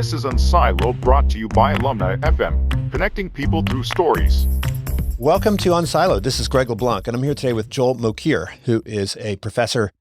This is Unsiloed, brought to you by Alumni FM, connecting people through stories. Welcome to Unsiloed. This is Greg LeBlanc, and I'm here today with Joel Mokyr, who is a professor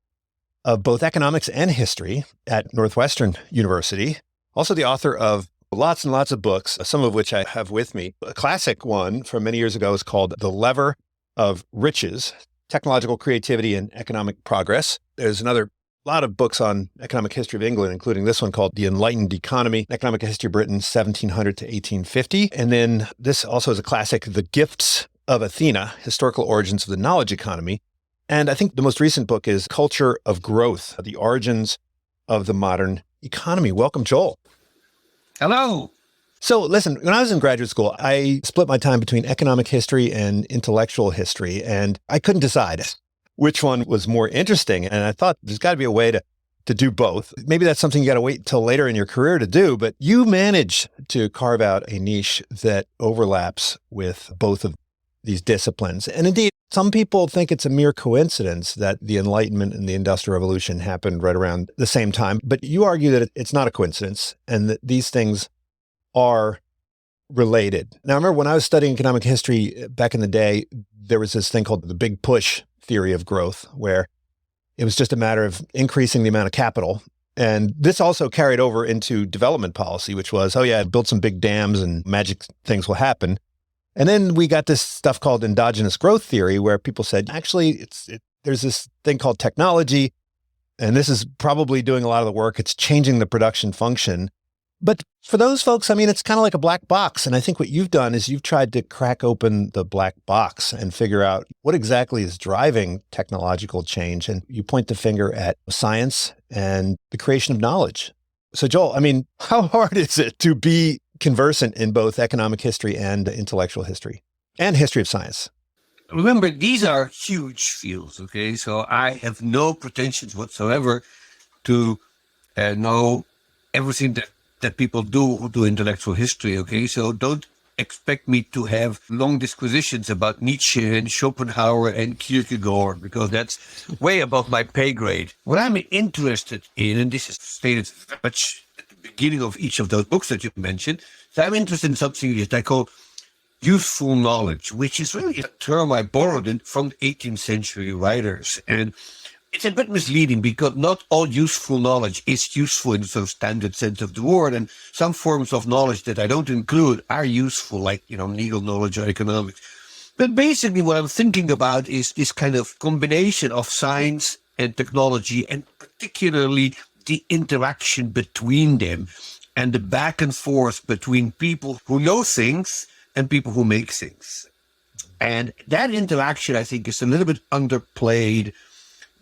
of both economics and history at Northwestern University, also the author of lots and lots of books, some of which I have with me. A classic one from many years ago is called The Lever of Riches, Technological Creativity and Economic Progress. There's another lot of books on economic history of England, including this one called The Enlightened Economy, Economic History of Britain, 1700 to 1850. And then this also is a classic, The Gifts of Athena, Historical Origins of the Knowledge Economy. And I think the most recent book is Culture of Growth, The Origins of the Modern Economy. Welcome, Joel. Hello. So listen, when I was in graduate school, I split my time between economic history and intellectual history, and I couldn't decide which one was more interesting. And I thought there's got to be a way to do both. Maybe that's something you got to wait till later in your career to do, but you managed to carve out a niche that overlaps with both of these disciplines. And indeed, some people think it's a mere coincidence that the Enlightenment and the Industrial Revolution happened right around the same time. But you argue that it's not a coincidence and that these things are related. Now, I remember when I was studying economic history back in the day, there was this thing called the big push theory of growth, where it was just a matter of increasing the amount of capital. And this also carried over into development policy, which was, oh yeah, build some big dams and magic things will happen. And then we got this stuff called endogenous growth theory, where people said, actually, there's this thing called technology, and this is probably doing a lot of the work. It's changing the production function. But for those folks, I mean, it's kind of like a black box. And I think what you've done is you've tried to crack open the black box and figure out what exactly is driving technological change. And you point the finger at science and the creation of knowledge. So Joel, I mean, how hard is it to be conversant in both economic history and intellectual history and history of science? Remember, these are huge fields, okay? So I have no pretensions whatsoever to know everything that people do who do intellectual history, okay? So don't expect me to have long disquisitions about Nietzsche and Schopenhauer and Kierkegaard, because that's way above my pay grade. What I'm interested in, and this is stated very much at the beginning of each of those books that you mentioned, so I'm interested in something that I call useful knowledge, which is really a term I borrowed from 18th century writers. And it's a bit misleading because not all useful knowledge is useful in the sort of standard sense of the word. And some forms of knowledge that I don't include are useful, like, legal knowledge or economics. But basically what I'm thinking about is this kind of combination of science and technology, and particularly the interaction between them and the back and forth between people who know things and people who make things. And that interaction, I think, is a little bit underplayed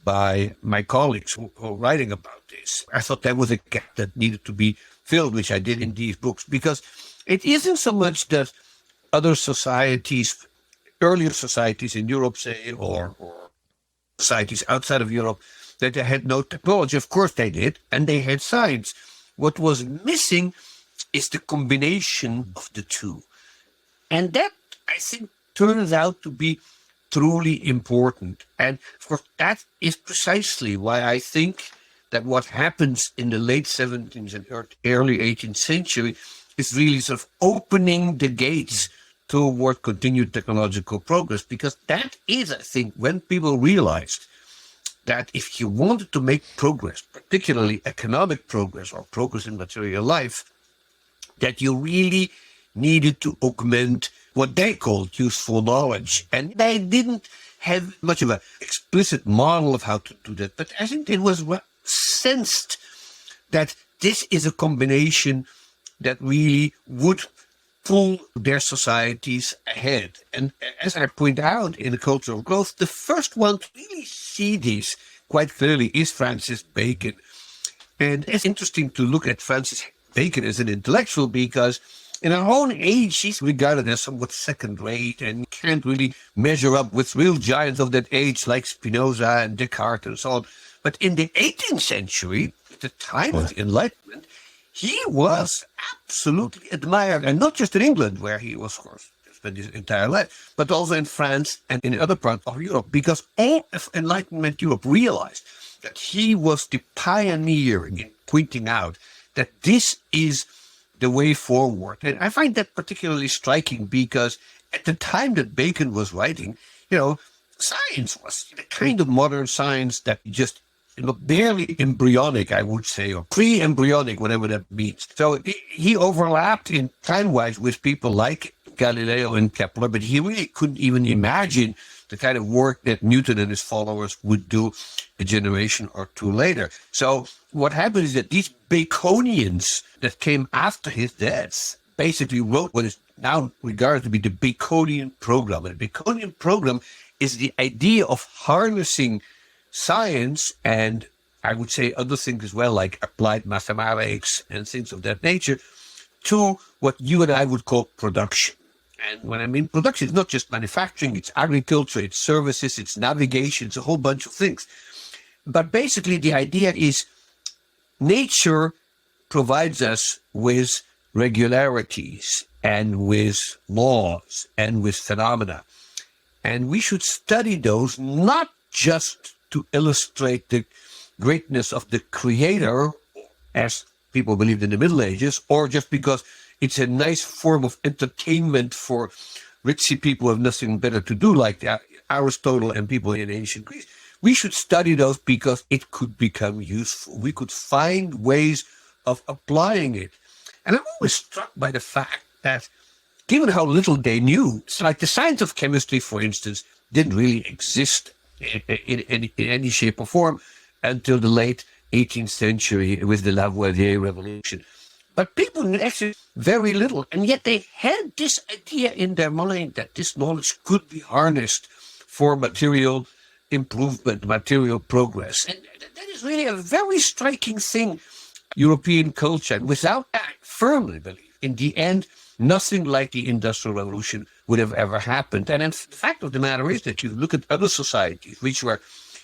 by my colleagues who are writing about this. I thought that was a gap that needed to be filled, which I did in these books, because it isn't so much that other societies, earlier societies in Europe, say, or societies outside of Europe, that they had no technology. Of course they did, and they had science. What was missing is the combination of the two. And that, I think, turns out to be truly important. And of course, that is precisely why I think that what happens in the late 17th and early 18th century is really sort of opening the gates toward continued technological progress. Because that is, I think, when people realized that if you wanted to make progress, particularly economic progress or progress in material life, that you really needed to augment what they called useful knowledge. And they didn't have much of an explicit model of how to do that. But I think it was sensed that this is a combination that really would pull their societies ahead. And as I point out in The Culture of Growth, the first one to really see this quite clearly is Francis Bacon. And it's interesting to look at Francis Bacon as an intellectual, because in our own age, he's regarded as somewhat second-rate and can't really measure up with real giants of that age like Spinoza and Descartes and so on. But in the 18th century, at the time of the Enlightenment, he was absolutely admired, and not just in England, where he was, of course, spent his entire life, but also in France and in other parts of Europe, because all of Enlightenment Europe realized that he was the pioneer in pointing out that this is the way forward. And I find that particularly striking because at the time that Bacon was writing, science was the kind of modern science that just barely embryonic, I would say, or pre-embryonic, whatever that means. So he overlapped in time-wise with people like Galileo and Kepler, but he really couldn't even imagine the kind of work that Newton and his followers would do a generation or two later. So what happened is that these Baconians that came after his death basically wrote what is now regarded to be the Baconian program. And the Baconian program is the idea of harnessing science and I would say other things as well, like applied mathematics and things of that nature, to what you and I would call production. And when I mean production, it's not just manufacturing, it's agriculture, it's services, it's navigation, it's a whole bunch of things. But basically the idea is nature provides us with regularities and with laws and with phenomena. And we should study those not just to illustrate the greatness of the creator, as people believed in the Middle Ages, or just because it's a nice form of entertainment for ritzy people who have nothing better to do, like Aristotle and people in ancient Greece. We should study those because it could become useful. We could find ways of applying it. And I'm always struck by the fact that given how little they knew, it's like the science of chemistry, for instance, didn't really exist in any shape or form until the late 18th century with the Lavoisier revolution. But people knew actually very little, and yet they had this idea in their mind that this knowledge could be harnessed for material improvement, material progress. And that is really a very striking thing, European culture. And without that, I firmly believe, in the end, nothing like the Industrial Revolution would have ever happened. And the fact of the matter is that you look at other societies, which were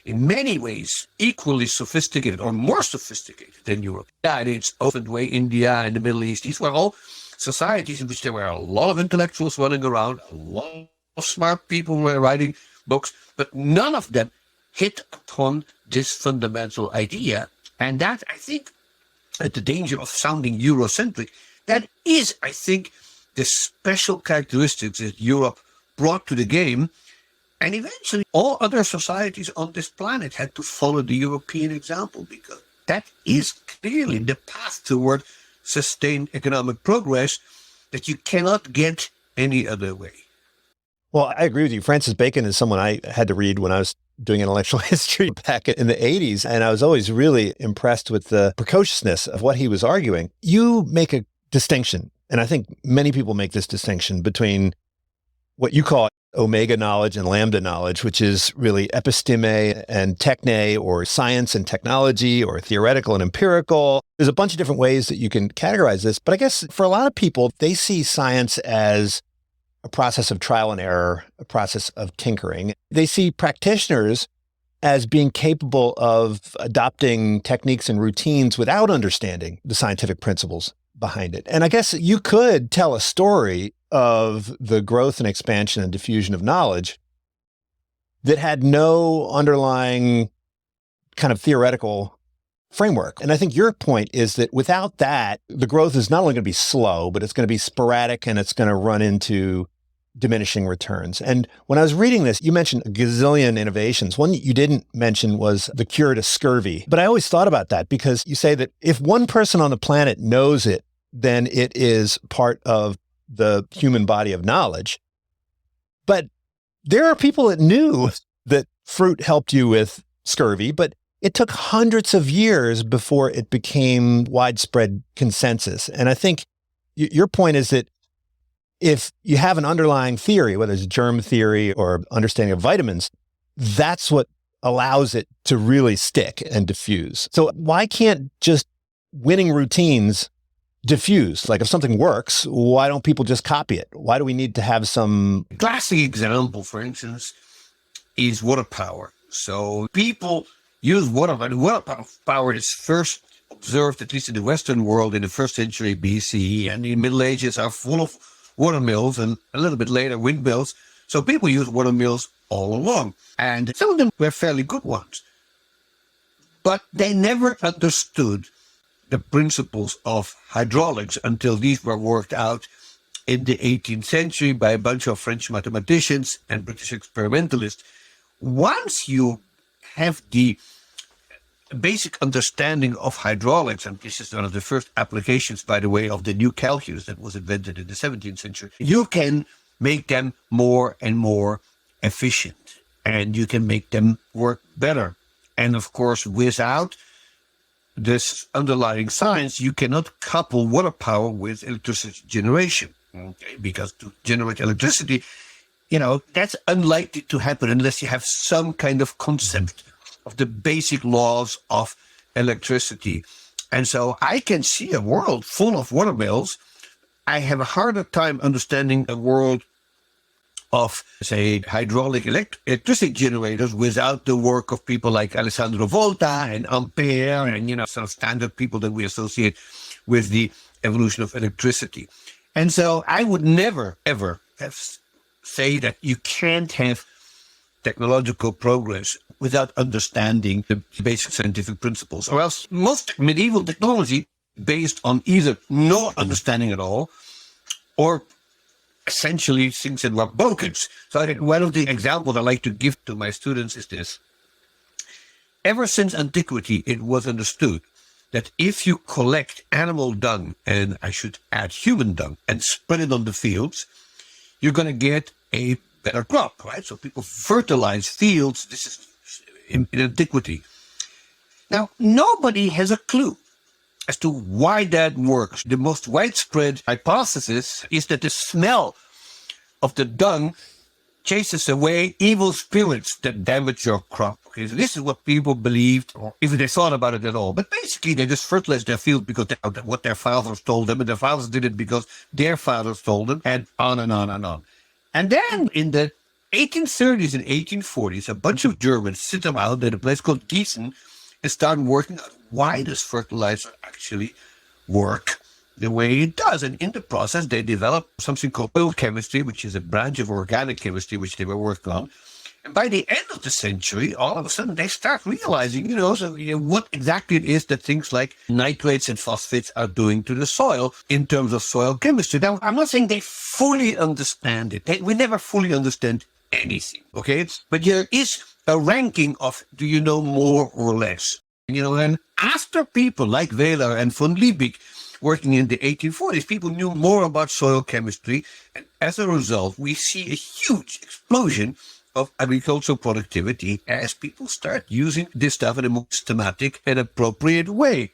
in many ways equally sophisticated or more sophisticated than Europe. Yeah, in its own way, India and the Middle East, these were all societies in which there were a lot of intellectuals running around, a lot of smart people were writing books, but none of them hit upon this fundamental idea. And that, I think, at the danger of sounding Eurocentric, that is, I think, the special characteristics that Europe brought to the game. And eventually, all other societies on this planet had to follow the European example, because that is clearly the path toward sustained economic progress that you cannot get any other way. Well, I agree with you. Francis Bacon is someone I had to read when I was doing intellectual history back in the 80s, and I was always really impressed with the precociousness of what he was arguing. You make a distinction, and I think many people make this distinction between what you call omega knowledge and lambda knowledge, which is really episteme and techne, or science and technology, or theoretical and empirical. There's a bunch of different ways that you can categorize this, but I guess for a lot of people, they see science as a process of trial and error, a process of tinkering. They see practitioners as being capable of adopting techniques and routines without understanding the scientific principles behind it. And I guess you could tell a story of the growth and expansion and diffusion of knowledge that had no underlying kind of theoretical framework. And I think your point is that without that, the growth is not only going to be slow, but it's going to be sporadic and it's going to run into diminishing returns. And when I was reading this, you mentioned a gazillion innovations. One that you didn't mention was the cure to scurvy. But I always thought about that because you say that if one person on the planet knows it, then it is part of the human body of knowledge. But there are people that knew that fruit helped you with scurvy, but it took hundreds of years before it became widespread consensus. And I think your point is that if you have an underlying theory, whether it's germ theory or understanding of vitamins, that's what allows it to really stick and diffuse. So why can't just winning routines diffuse? Like if something works, why don't people just copy it? Why do we need to have some... Classic example, for instance, is water power. So people use water, but water power is first observed, at least in the Western world, in the 1st century BCE, and the Middle Ages are full of water mills, and a little bit later windmills. So people use water mills all along, and some of them were fairly good ones. But they never understood the principles of hydraulics until these were worked out in the 18th century by a bunch of French mathematicians and British experimentalists. Once you have the basic understanding of hydraulics, and this is one of the first applications, by the way, of the new calculus that was invented in the 17th century, you can make them more and more efficient, and you can make them work better. And of course, without this underlying science, you cannot couple water power with electricity generation. Okay? Because to generate electricity, that's unlikely to happen unless you have some kind of concept of the basic laws of electricity. And so I can see a world full of water mills. I have a harder time understanding a world of, say, hydraulic electricity generators without the work of people like Alessandro Volta and Ampere and, sort of standard people that we associate with the evolution of electricity. And so I would never, ever say that you can't have technological progress without understanding the basic scientific principles, or else most medieval technology based on either no understanding at all or essentially things that were bogus. So I think one of the examples I like to give to my students is this. Ever since antiquity, it was understood that if you collect animal dung, and I should add human dung, and spread it on the fields, you're going to get a better crop, right? So people fertilize fields. This is in antiquity. Now, nobody has a clue as to why that works. The most widespread hypothesis is that the smell of the dung chases away evil spirits that damage your crop. Okay, so this is what people believed, or if they thought about it at all. But basically, they just fertilized their field because that's what their fathers told them, and their fathers did it because their fathers told them, and on and on and on. And then in the 1830s and 1840s, a bunch of Germans sit around at a place called Gießen and start working out why does fertilizer actually work the way it does. And in the process, they developed something called biochemistry, which is a branch of organic chemistry, which they were working on. And by the end of the century, all of a sudden, they start realizing, what exactly it is that things like nitrates and phosphates are doing to the soil in terms of soil chemistry. Now, I'm not saying they fully understand it. We never fully understand anything, okay? But there is a ranking of, do you know more or less? And after people like Wehler and von Liebig working in the 1840s, people knew more about soil chemistry. And as a result, we see a huge explosion of agricultural productivity as people start using this stuff in a more systematic and appropriate way.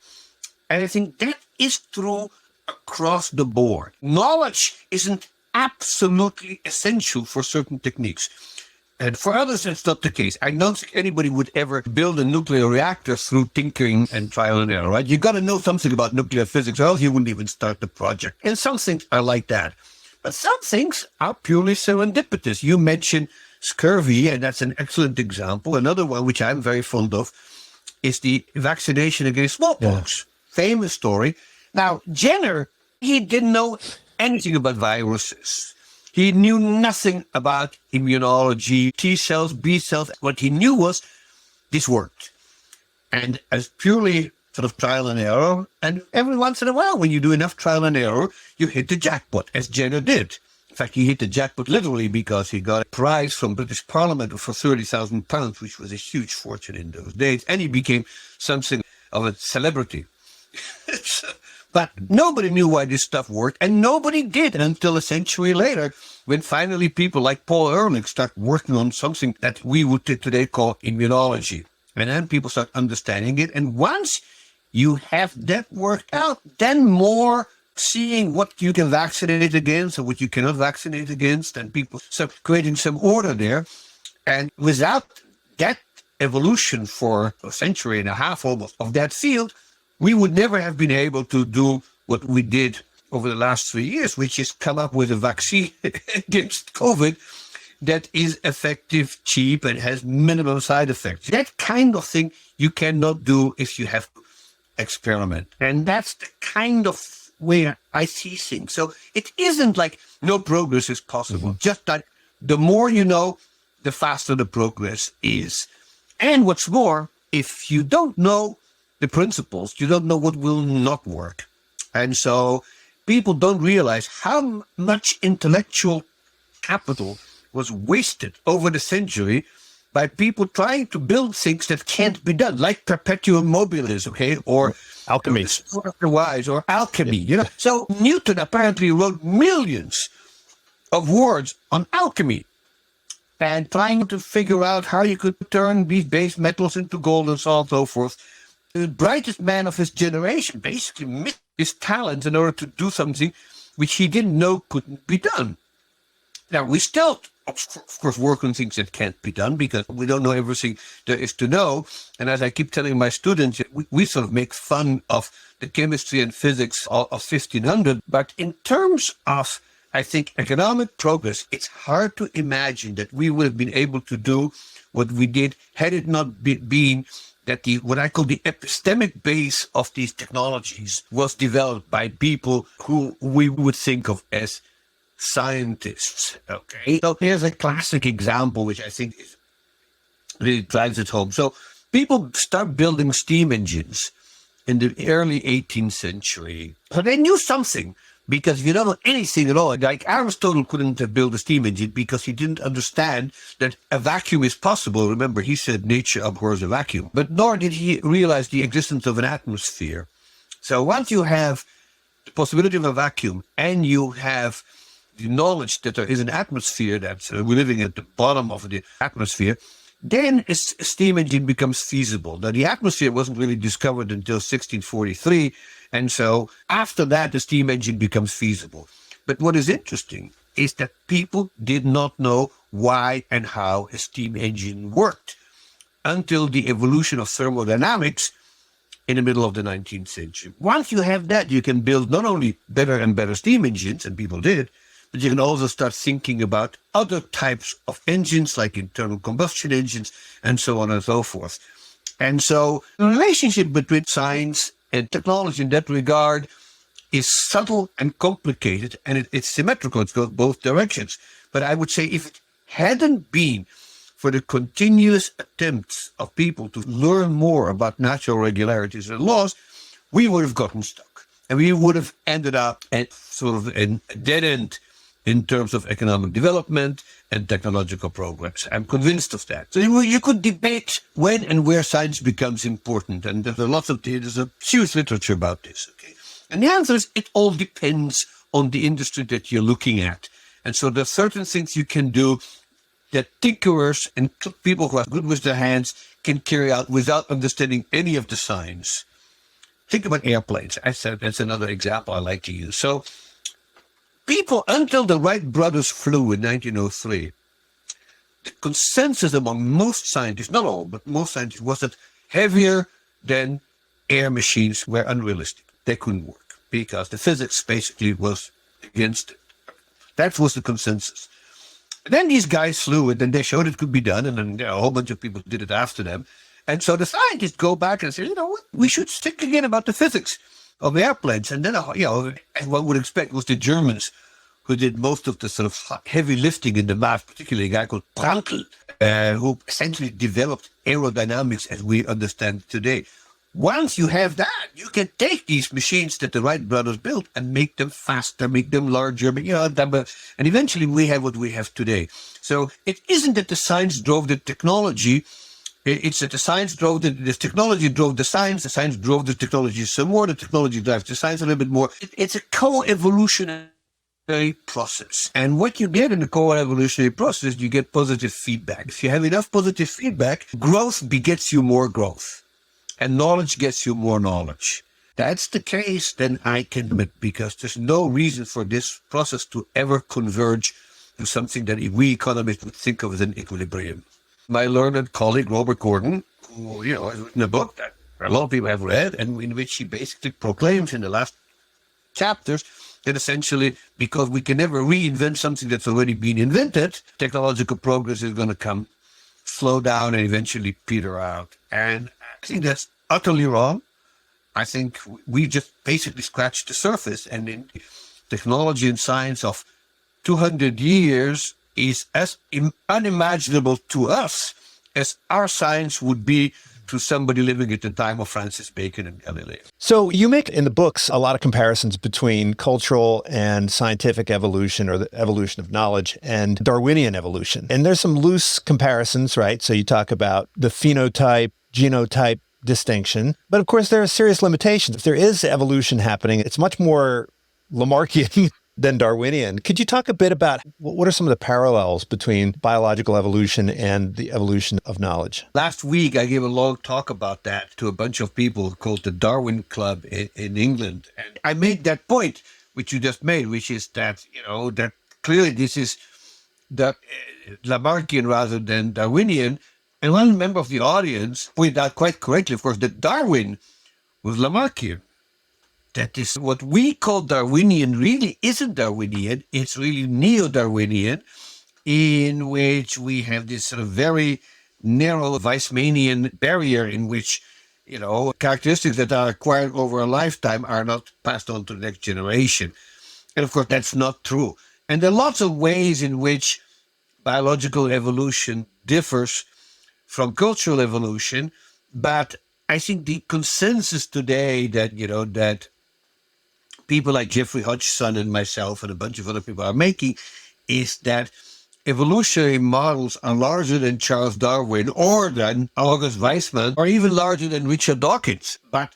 And I think that is true across the board. Knowledge isn't absolutely essential for certain techniques. And for others, that's not the case. I don't think anybody would ever build a nuclear reactor through tinkering and trial and error, right? You got to know something about nuclear physics, or else you wouldn't even start the project. And some things are like that. But some things are purely serendipitous. You mentioned scurvy, and that's an excellent example. Another one, which I'm very fond of, is the vaccination against smallpox. Yeah. Famous story. Now, Jenner, he didn't know anything about viruses. He knew nothing about immunology, T cells, B cells. What he knew was this worked. And as purely sort of trial and error, and every once in a while, when you do enough trial and error, you hit the jackpot, as Jenner did. In fact, he hit the jackpot literally because he got a prize from British Parliament for £30,000, which was a huge fortune in those days. And he became something of a celebrity. But nobody knew why this stuff worked, and nobody did until a century later, when finally people like Paul Ehrlich start working on something that we would today call immunology. And then people start understanding it. And once you have that worked out, then more seeing what you can vaccinate against and what you cannot vaccinate against, and people start creating some order there. And without that evolution for a century and a half almost of that field, we would never have been able to do what we did over the last 3 years, which is come up with a vaccine against COVID that is effective, cheap, and has minimum side effects. That kind of thing you cannot do if you have to experiment. And that's the kind of way I see things. So it isn't like no progress is possible, just that the more you know, the faster the progress is. And what's more, if you don't know, the principles, you don't know what will not work. And so people don't realize how much intellectual capital was wasted over the century by people trying to build things that can't be done, like perpetuum mobilis, okay, or alchemy, or alchemy. You know, so Newton apparently wrote millions of words on alchemy and trying to figure out how you could turn these base metals into gold and so on and so forth. The brightest man of his generation basically missed his talent in order to do something which he didn't know couldn't be done. Now, we still, of course, work on things that can't be done because we don't know everything there is to know. And as I keep telling my students, we sort of make fun of the chemistry and physics of 1500. But in terms of, I think, economic progress, it's hard to imagine that we would have been able to do what we did had it not been that what I call the epistemic base of these technologies was developed by people who we would think of as scientists. Okay, so here's a classic example which I think really drives it home. So people start building steam engines in the early 18th century. So they knew something, because if you don't know anything at all, like Aristotle couldn't have built a steam engine because he didn't understand that a vacuum is possible. Remember, he said nature abhors a vacuum, but nor did he realize the existence of an atmosphere. So once you have the possibility of a vacuum and you have the knowledge that there is an atmosphere, that we're living at the bottom of the atmosphere, then a steam engine becomes feasible. Now, the atmosphere wasn't really discovered until 1643, and so after that, the steam engine becomes feasible. But what is interesting is that people did not know why and how a steam engine worked until the evolution of thermodynamics in the middle of the 19th century. Once you have that, you can build not only better and better steam engines, and people did, but you can also start thinking about other types of engines, like internal combustion engines, and so on and so forth. And so the relationship between science and technology in that regard is subtle and complicated, and it's symmetrical. It goes both directions. But I would say if it hadn't been for the continuous attempts of people to learn more about natural regularities and laws, we would have gotten stuck. And we would have ended up at sort of a dead end in terms of economic development and technological progress. I'm convinced of that. So you could debate when and where science becomes important, and there's a huge literature about this. Okay, and the answer is it all depends on the industry that you're looking at. And so there are certain things you can do that tinkerers and people who are good with their hands can carry out without understanding any of the science. Think about airplanes. I said that's another example I like to use. So people, until the Wright brothers flew in 1903, the consensus among most scientists, not all, but most scientists, was that heavier than air machines were unrealistic. They couldn't work because the physics basically was against it. That was the consensus. And then these guys flew it, and they showed it could be done, and then a whole bunch of people did it after them. And so the scientists go back and say, you know what, we should think again about the physics of airplanes. And then, as one would expect, was the Germans who did most of the sort of heavy lifting in the math, particularly a guy called Prandtl, who essentially developed aerodynamics as we understand today. Once you have that, you can take these machines that the Wright brothers built and make them faster, make them larger, and eventually we have what we have today. So it isn't that the science drove the technology. It's that the science drove the technology drove the science drove the technology some more, the technology drives the science a little bit more. It's a co-evolutionary process. And what you get in the co-evolutionary process, you get positive feedback. If you have enough positive feedback, growth begets you more growth. And knowledge gets you more knowledge. That's the case, then I can admit, because there's no reason for this process to ever converge to something that we economists would think of as an equilibrium. My learned colleague, Robert Gordon, who has written a book that a lot of people have read, and in which he basically proclaims in the last chapters that essentially, because we can never reinvent something that's already been invented, technological progress is going to slow down and eventually peter out. And I think that's utterly wrong. I think we just basically scratched the surface, and in technology and science of 200 years is as unimaginable to us as our science would be to somebody living at the time of Francis Bacon and Galileo. So you make in the books a lot of comparisons between cultural and scientific evolution, or the evolution of knowledge, and Darwinian evolution. And there's some loose comparisons, right? So you talk about the phenotype, genotype distinction. But of course, there are serious limitations. If there is evolution happening, it's much more Lamarckian than Darwinian. Could you talk a bit about what are some of the parallels between biological evolution and the evolution of knowledge? Last week, I gave a long talk about that to a bunch of people called the Darwin Club in England. And I made that point, which you just made, which is that, that clearly this is the Lamarckian rather than Darwinian. And one member of the audience pointed out quite correctly, of course, that Darwin was Lamarckian. That is what we call Darwinian really isn't Darwinian. It's really neo-Darwinian, in which we have this sort of very narrow Weissmanian barrier in which, characteristics that are acquired over a lifetime are not passed on to the next generation. And of course, that's not true. And there are lots of ways in which biological evolution differs from cultural evolution. But I think the consensus today that, that people like Jeffrey Hodgson and myself and a bunch of other people are making is that evolutionary models are larger than Charles Darwin or than August Weismann or even larger than Richard Dawkins. But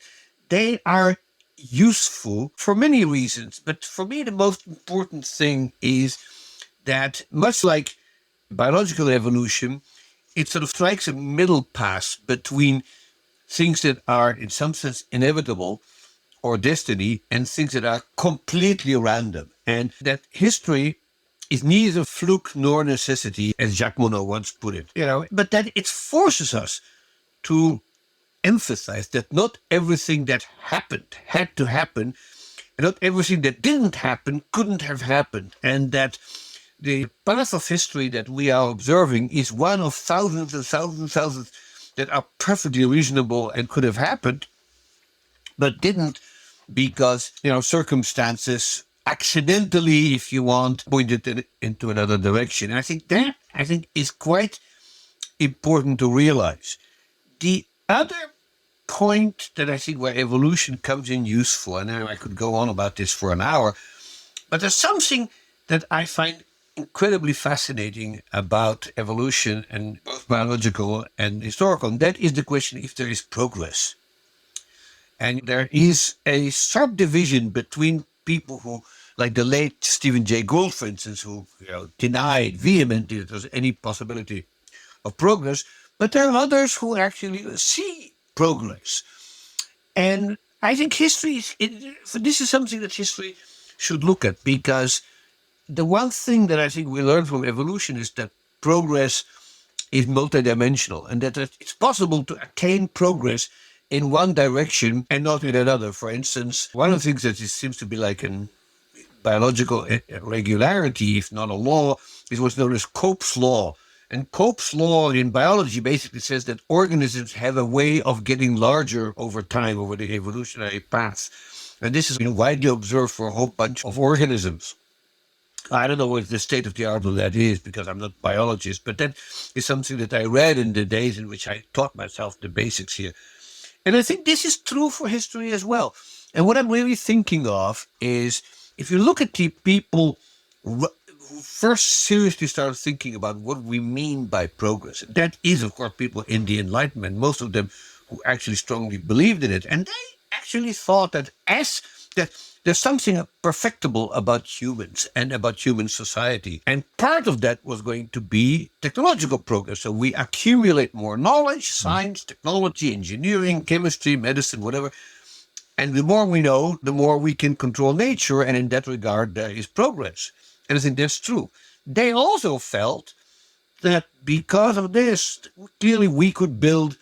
they are useful for many reasons. But for me, the most important thing is that much like biological evolution, it sort of strikes a middle pass between things that are in some sense inevitable or destiny and things that are completely random. And that history is neither fluke nor necessity, as Jacques Monod once put it, but that it forces us to emphasize that not everything that happened had to happen, and not everything that didn't happen couldn't have happened, and that the path of history that we are observing is one of thousands and thousands and thousands that are perfectly reasonable and could have happened, but didn't because, circumstances accidentally, if you want, pointed into another direction. And I think is quite important to realize. The other point that I think where evolution comes in useful, and I could go on about this for an hour, but there's something that I find incredibly fascinating about evolution, and both biological and historical, and that is the question if there is progress. And there is a sharp division between people who, like the late Stephen Jay Gould, for instance, who denied vehemently that there's any possibility of progress, but there are others who actually see progress. And I think history, this is something that history should look at, because the one thing that I think we learn from evolution is that progress is multidimensional, and that it's possible to attain progress in one direction and not in another. For instance, one of the things that seems to be like a biological regularity, if not a law, is what's known as Cope's law. And Cope's law in biology basically says that organisms have a way of getting larger over time, over the evolutionary path. And this is widely observed for a whole bunch of organisms. I don't know what the state of the art of that is, because I'm not a biologist, but that is something that I read in the days in which I taught myself the basics here. And I think this is true for history as well. And what I'm really thinking of is, if you look at the people who first seriously started thinking about what we mean by progress, that is, of course, people in the Enlightenment, most of them who actually strongly believed in it. And they actually thought that there's something perfectible about humans and about human society. And part of that was going to be technological progress. So we accumulate more knowledge, science, technology, engineering, chemistry, medicine, whatever. And the more we know, the more we can control nature. And in that regard, there is progress. And I think that's true. They also felt that because of this, clearly we could build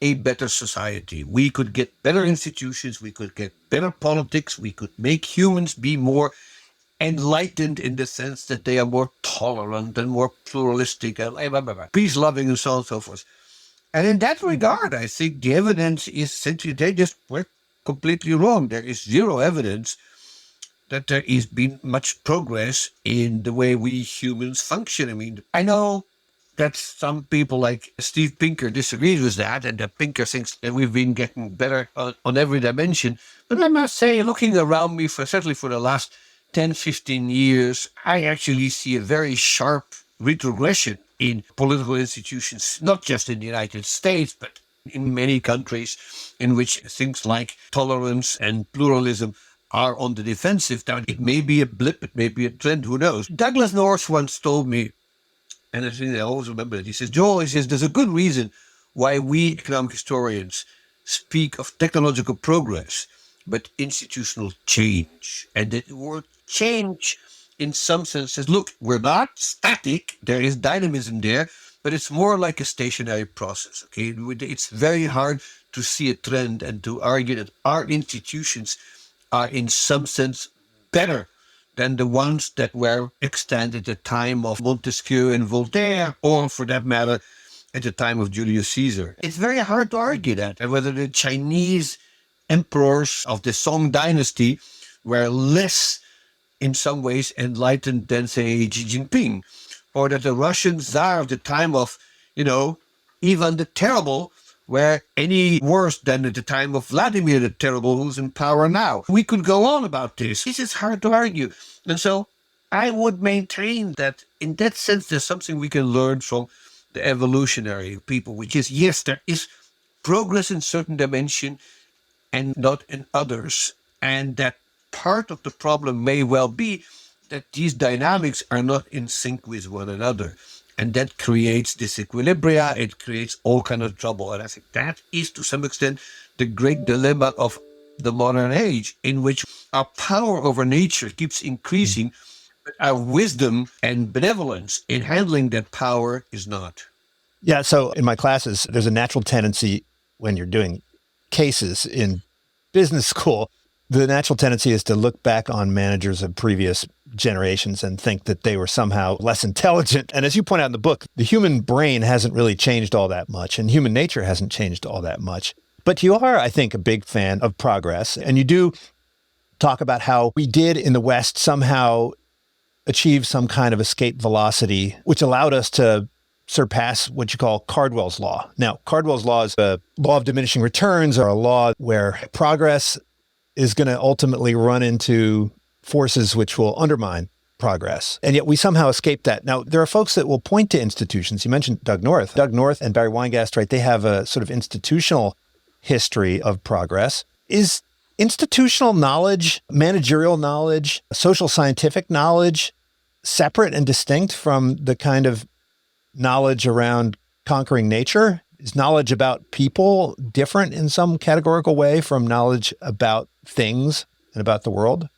a better society. We could get better institutions. We could get better politics. We could make humans be more enlightened in the sense that they are more tolerant and more pluralistic and peace-loving and so on and so forth. And in that regard, I think the evidence is essentially they just were completely wrong. There is zero evidence that there has been much progress in the way we humans function. I mean, I know that some people like Steve Pinker disagrees with that, and that Pinker thinks that we've been getting better on every dimension. But I must say, looking around me, certainly for the last 10, 15 years, I actually see a very sharp retrogression in political institutions, not just in the United States, but in many countries in which things like tolerance and pluralism are on the defensive. Now, it may be a blip, it may be a trend, who knows? Douglas North once told me, and I think I always remember it, he says, Joel, he says, there's a good reason why we economic historians speak of technological progress, but institutional change. And the word change, in some sense, says, look, we're not static, there is dynamism there, but it's more like a stationary process, okay? It's very hard to see a trend and to argue that our institutions are in some sense better than the ones that were extant at the time of Montesquieu and Voltaire, or for that matter, at the time of Julius Caesar. It's very hard to argue that, and whether the Chinese emperors of the Song dynasty were less, in some ways, enlightened than, say, Xi Jinping, or that the Russian Tsar of the time of, Ivan the Terrible were any worse than at the time of Vladimir the Terrible, who's in power now. We could go on about this. This is hard to argue. And so I would maintain that in that sense, there's something we can learn from the evolutionary people, which is, yes, there is progress in certain dimension and not in others. And that part of the problem may well be that these dynamics are not in sync with one another. And that creates disequilibria, it creates all kind of trouble. And I think that is, to some extent, the great dilemma of the modern age, in which our power over nature keeps increasing, but our wisdom and benevolence in handling that power is not. Yeah, so in my classes, there's a natural tendency when you're doing cases in business school, the natural tendency is to look back on managers of previous generations and think that they were somehow less intelligent. And as you point out in the book, the human brain hasn't really changed all that much, and human nature hasn't changed all that much. But you are, I think, a big fan of progress. And you do talk about how we did in the West somehow achieve some kind of escape velocity, which allowed us to surpass what you call Caldwell'ss law. Now, Caldwell'ss law is a law of diminishing returns, or a law where progress is going to ultimately run into forces which will undermine progress. And yet we somehow escaped that. Now, there are folks that will point to institutions. You mentioned Doug North. Doug North and Barry Weingast, right? They have a sort of institutional history of progress. Is institutional knowledge, managerial knowledge, social scientific knowledge separate and distinct from the kind of knowledge around conquering nature? Is knowledge about people different in some categorical way from knowledge about things and about the world?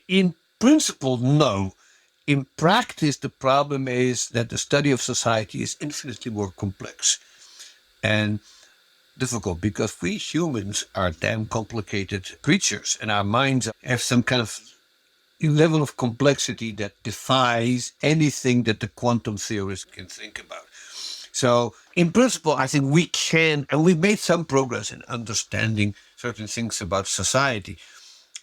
In principle, no. In practice, the problem is that the study of society is infinitely more complex and difficult, because we humans are damn complicated creatures, and our minds have some kind of level of complexity that defies anything that the quantum theorists can think about. So in principle, I think we can, and we've made some progress in understanding certain things about society.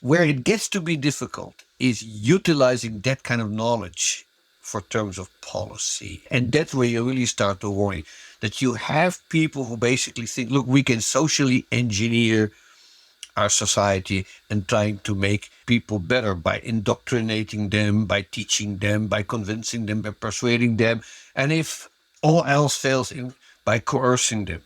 Where it gets to be difficult is utilizing that kind of knowledge for terms of policy. And that's where you really start to worry, that you have people who basically think, look, we can socially engineer our society and trying to make people better by indoctrinating them, by teaching them, by convincing them, by persuading them. And if all else fails, by coercing them.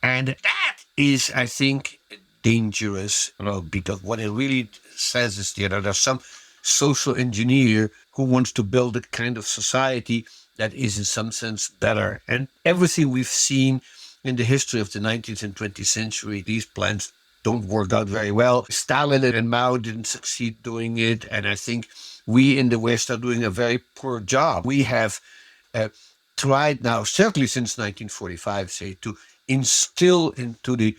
And that is, I think, dangerous, because what it really says is that there's some social engineer who wants to build a kind of society that is in some sense better. And everything we've seen in the history of the 19th and 20th century, these plans don't work out very well. Stalin and Mao didn't succeed doing it. And I think we in the West are doing a very poor job. We have tried now, certainly since 1945, say, to instill into the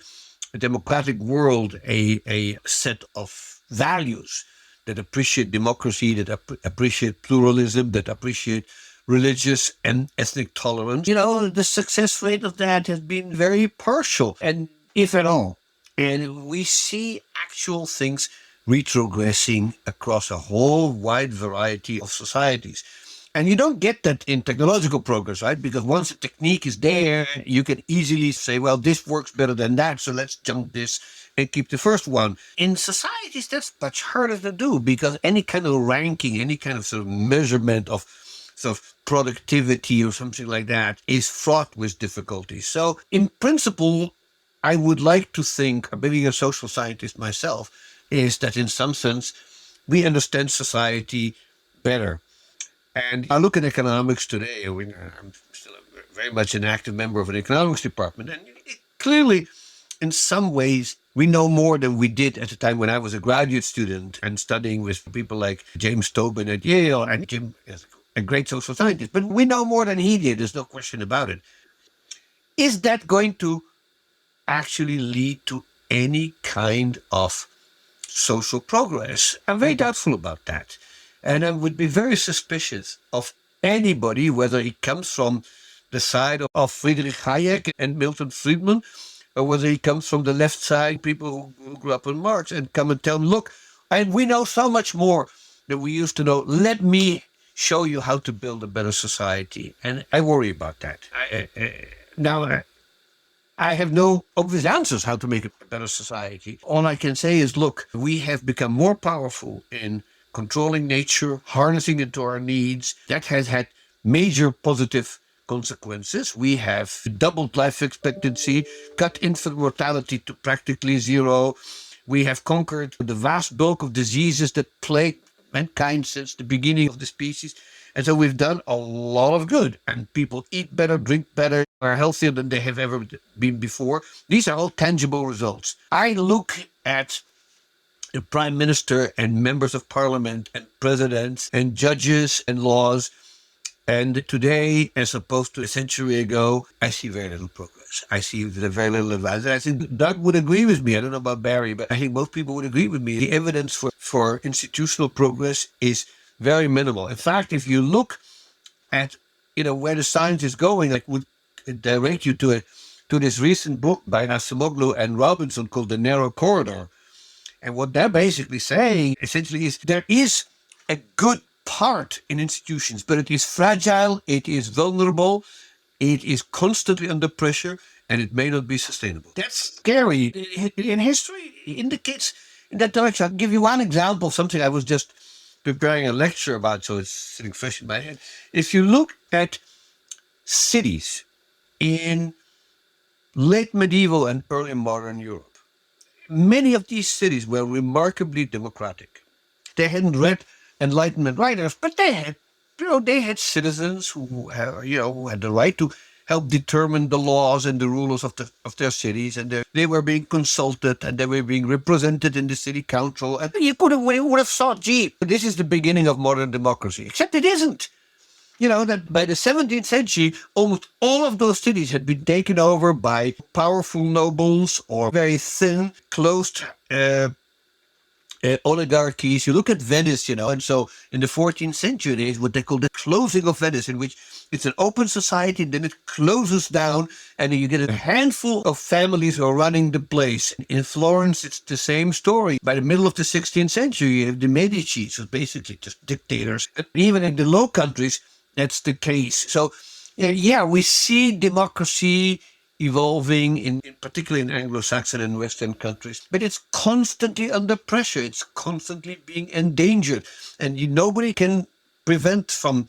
democratic world a set of values that appreciate democracy, that appreciate pluralism, that appreciate religious and ethnic tolerance. The success rate of that has been very partial, and if at all. And we see actual things retrogressing across a whole wide variety of societies. And you don't get that in technological progress, right? Because once a technique is there, you can easily say, well, this works better than that, so let's jump this and keep the first one. In societies, that's much harder to do because any kind of ranking, any kind of sort of measurement of sort of productivity or something like that is fraught with difficulties. So in principle, I would like to think, being a social scientist myself, is that in some sense, we understand society better. And I look at economics today. I'm still very much an active member of an economics department. And clearly, in some ways, we know more than we did at the time when I was a graduate student and studying with people like James Tobin at Yale, and Jim is a great social scientist. But we know more than he did. There's no question about it. Is that going to actually lead to any kind of social progress? I'm very doubtful about that. And I would be very suspicious of anybody, whether he comes from the side of Friedrich Hayek and Milton Friedman, or whether he comes from the left side, people who grew up on Marx, and come and tell him, look, and we know so much more than we used to know. Let me show you how to build a better society. And I worry about that. I have no obvious answers how to make a better society. All I can say is, look, we have become more powerful in controlling nature, harnessing it to our needs. That has had major positive consequences. We have doubled life expectancy, cut infant mortality to practically zero. We have conquered the vast bulk of diseases that plague mankind since the beginning of the species. And so we've done a lot of good, and people eat better, drink better, are healthier than they have ever been before. These are all tangible results. I look at the prime minister and members of parliament and presidents and judges and laws, and today, as opposed to a century ago, I see very little progress. I see very little advance. And I think Doug would agree with me. I don't know about Barry, but I think most people would agree with me. The evidence for institutional progress is very minimal. In fact, if you look at where the science is going, I would direct you to this recent book by Acemoglu and Robinson called The Narrow Corridor. And what they're basically saying essentially is there is a good part in institutions, but it is fragile, it is vulnerable, it is constantly under pressure, and it may not be sustainable. That's scary. In history, it indicates in that direction. I'll give you one example of something I was just preparing a lecture about, so it's sitting fresh in my head. If you look at cities in late medieval and early modern Europe, many of these cities were remarkably democratic. They hadn't read Enlightenment writers, but they had citizens who had the right to help determine the laws and the rules of their cities, and they were being consulted and they were being represented in the city council. And you would have thought, gee, this is the beginning of modern democracy, except it isn't. That by the 17th century, almost all of those cities had been taken over by powerful nobles or very thin, closed oligarchies. You look at Venice, and so in the 14th century, there's what they call the closing of Venice, in which it's an open society, then it closes down, and you get a handful of families who are running the place. In Florence, it's the same story. By the middle of the 16th century, you have the Medici, so basically just dictators. And even in the Low Countries, that's the case. So, we see democracy evolving, particularly in Anglo-Saxon and Western countries, but it's constantly under pressure. It's constantly being endangered. And nobody can prevent from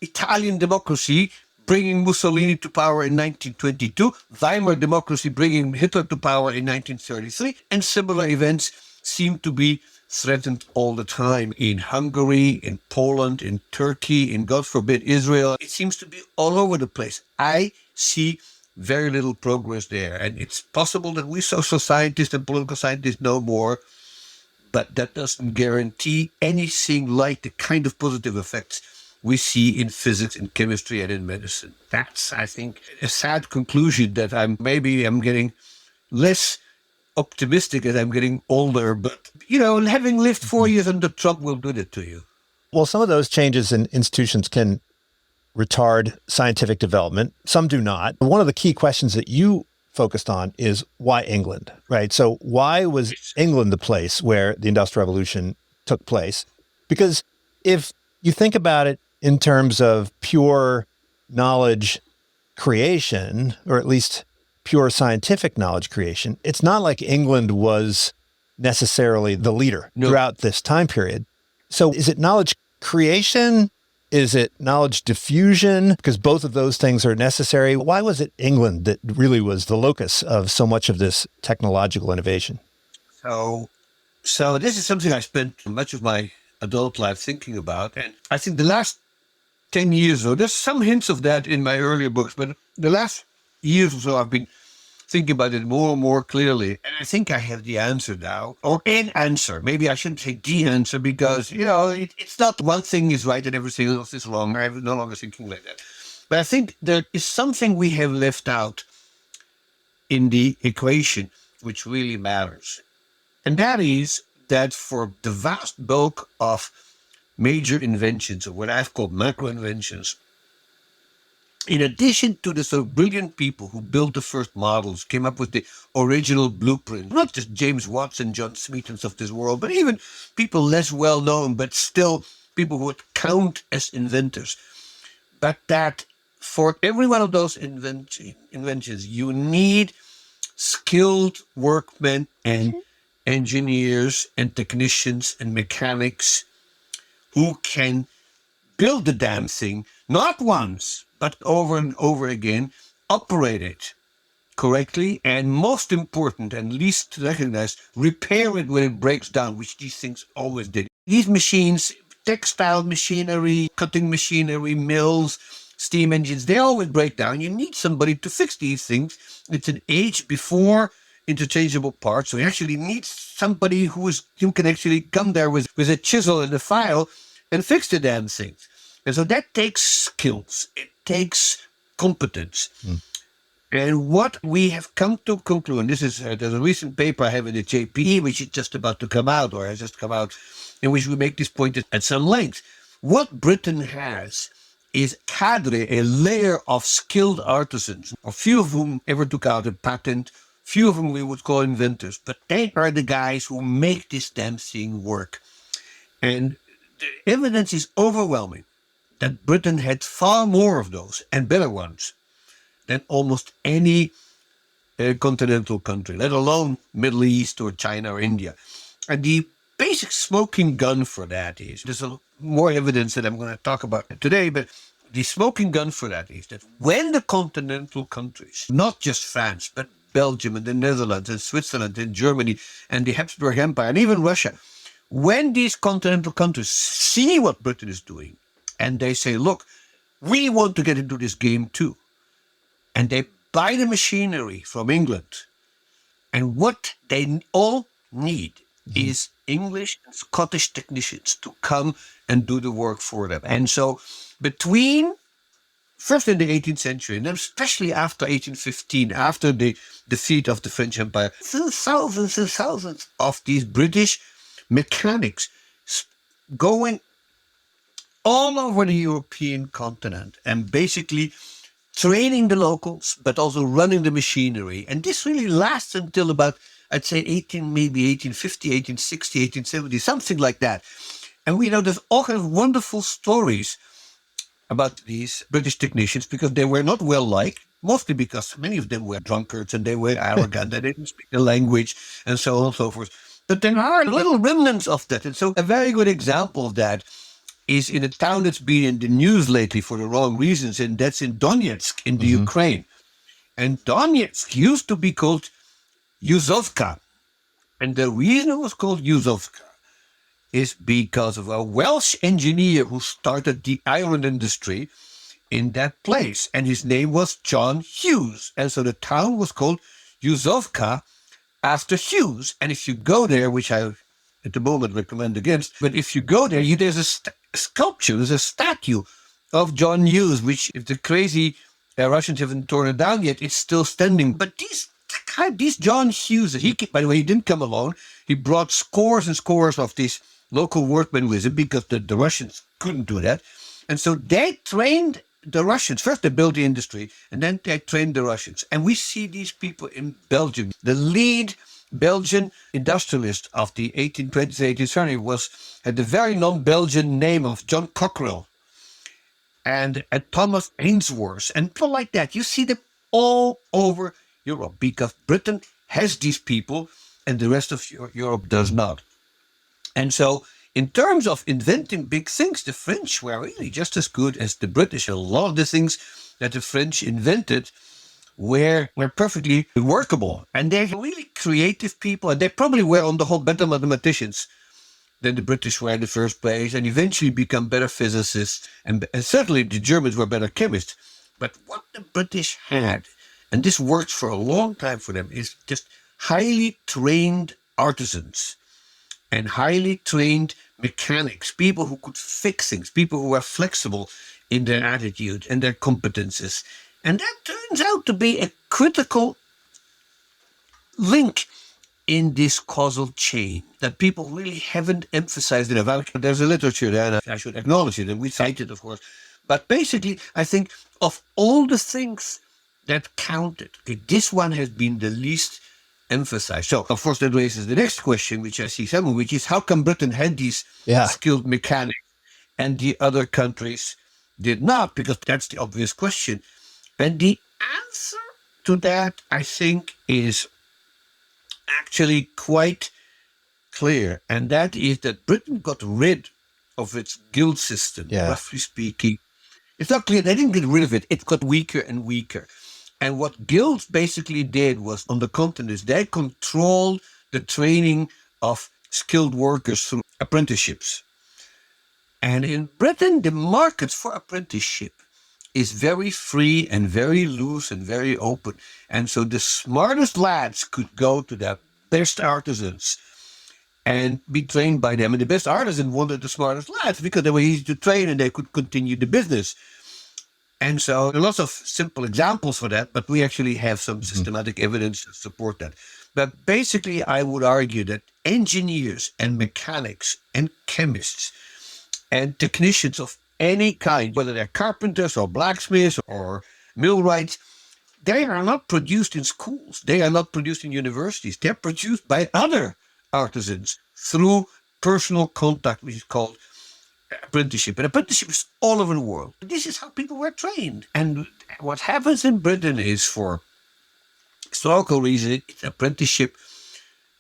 Italian democracy bringing Mussolini to power in 1922, Weimar democracy bringing Hitler to power in 1933, and similar events seem to be threatened all the time in Hungary, in Poland, in Turkey, in, God forbid, Israel. It seems to be all over the place. I see very little progress there. And it's possible that we social scientists and political scientists know more, but that doesn't guarantee anything like the kind of positive effects we see in physics, in chemistry, and in medicine. That's, I think, a sad conclusion that I'm getting less optimistic as I'm getting older, but having lived 4 years under Trump will do that to you. Well, some of those changes in institutions can retard scientific development. Some do not. One of the key questions that you focused on is why England, right? So why was England the place where the Industrial Revolution took place? Because if you think about it, in terms of pure knowledge creation, or at least pure scientific knowledge creation, it's not like England was necessarily the leader throughout this time period. So is it knowledge creation? Is it knowledge diffusion? Because both of those things are necessary. Why was it England that really was the locus of so much of this technological innovation? So this is something I spent much of my adult life thinking about. And I think the last 10 years or so, there's some hints of that in my earlier books, but the last years or so I've been thinking about it more and more clearly. And I think I have the answer now, or an answer. Maybe I shouldn't say the answer because, it's not one thing is right and everything else is wrong. I'm no longer thinking like that. But I think there is something we have left out in the equation which really matters. And that is that for the vast bulk of major inventions, or what I've called macro inventions, in addition to the sort of brilliant people who built the first models, came up with the original blueprint, not just James Watson, John Smeatons of this world, but even people less well known, but still people who would count as inventors. But that for every one of those inventions, you need skilled workmen and engineers and technicians and mechanics who can build the damn thing, not once, but over and over again, operate it correctly, and most important and least recognized, repair it when it breaks down, which these things always did. These machines, textile machinery, cutting machinery, mills, steam engines, they always break down. You need somebody to fix these things. It's an age before interchangeable parts, so you actually need somebody who can actually come there with a chisel and a file and fix the damn things. And so that takes skills. It takes competence. And what we have come to conclude, and this is there's a recent paper I have in the JPE, which is just about to come out, or has just come out, in which we make this point at some length. What Britain has is cadre, a layer of skilled artisans, a few of whom ever took out a patent, few of them we would call inventors, but they are the guys who make this damn thing work. And the evidence is overwhelming that Britain had far more of those and better ones than almost any continental country, let alone Middle East or China or India. And the basic smoking gun for that is, there's more evidence that I'm going to talk about today, but the smoking gun for that is that when the continental countries, not just France, but Belgium and the Netherlands and Switzerland and Germany and the Habsburg Empire and even Russia, when these continental countries see what Britain is doing and they say, look, we want to get into this game too, and they buy the machinery from England, and what they all need is English and Scottish technicians to come and do the work for them. And so between first in the 18th century, and then especially after 1815, after the defeat of the French Empire, thousands and thousands of these British mechanics going all over the European continent and basically training the locals, but also running the machinery. And this really lasts until about, I'd say, 1850, 1860, 1870, something like that. And we know there's all kinds of wonderful stories about these British technicians because they were not well liked, mostly because many of them were drunkards and they were arrogant, they didn't speak the language, and so on and so forth. But there are little remnants of that. And so a very good example of that is in a town that's been in the news lately for the wrong reasons, and that's in Donetsk in the Ukraine. And Donetsk used to be called Yuzovka. And the reason it was called Yuzovka is because of a Welsh engineer who started the iron industry in that place. And his name was John Hughes. And so the town was called Yuzovka after Hughes. And if you go there, which I at the moment recommend against, but if you go there, there's a sculpture, there's a statue of John Hughes, which if the crazy Russians haven't torn it down yet, it's still standing. But these John Hughes, by the way, he didn't come alone. He brought scores and scores of these local workmen with him because the Russians couldn't do that. And so they trained the Russians. First they built the industry and then they trained the Russians. And we see these people in Belgium. The lead Belgian industrialist of the 1820s, 1830s had the very non-Belgian name of John Cockerell. and Thomas Ainsworth and people like that. You see them all over Europe because Britain has these people and the rest of Europe does not. And so in terms of inventing big things, the French were really just as good as the British. A lot of the things that the French invented were perfectly workable. And they're really creative people. And they probably were on the whole better mathematicians than the British were in the first place, and eventually become better physicists. And certainly the Germans were better chemists. But what the British had, and this worked for a long time for them, is just highly trained artisans and highly trained mechanics, people who could fix things, people who were flexible in their attitude and their competences. And that turns out to be a critical link in this causal chain that people really haven't emphasized enough. There's a literature there, and I should acknowledge it, and we cite it, of course. But basically, I think of all the things that counted, okay, this one has been the least emphasized. So, of course, that raises the next question, which I see somewhere, which is how come Britain had these skilled mechanics and the other countries did not? Because that's the obvious question. And the answer to that, I think, is actually quite clear. And that is that Britain got rid of its guild system, roughly speaking. It's not clear. They didn't get rid of it. It got weaker and weaker. And what guilds basically did was, on the continent, is they controlled the training of skilled workers through apprenticeships. And in Britain, the market for apprenticeship is very free and very loose and very open. And so the smartest lads could go to the best artisans and be trained by them. And the best artisan wanted the smartest lads because they were easy to train and they could continue the business. And so there are lots of simple examples for that, but we actually have some systematic evidence to support that. But basically, I would argue that engineers and mechanics and chemists and technicians of any kind, whether they're carpenters or blacksmiths or millwrights, they are not produced in schools. They are not produced in universities. They're produced by other artisans through personal contact, which is called apprenticeship. And apprenticeship is all over the world. This is how people were trained. And what happens in Britain is, for historical reasons, apprenticeship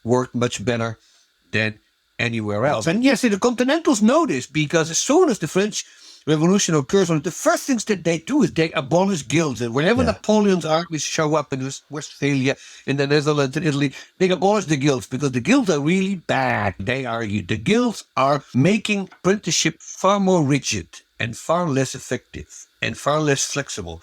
worked much better than anywhere else. And yes, the Continentals know this, because as soon as the French Revolution occurs, one of the first things that they do is they abolish guilds. And whenever Napoleon's armies show up in Westphalia, in the Netherlands, in Italy, they abolish the guilds because the guilds are really bad. They argue the guilds are making apprenticeship far more rigid and far less effective and far less flexible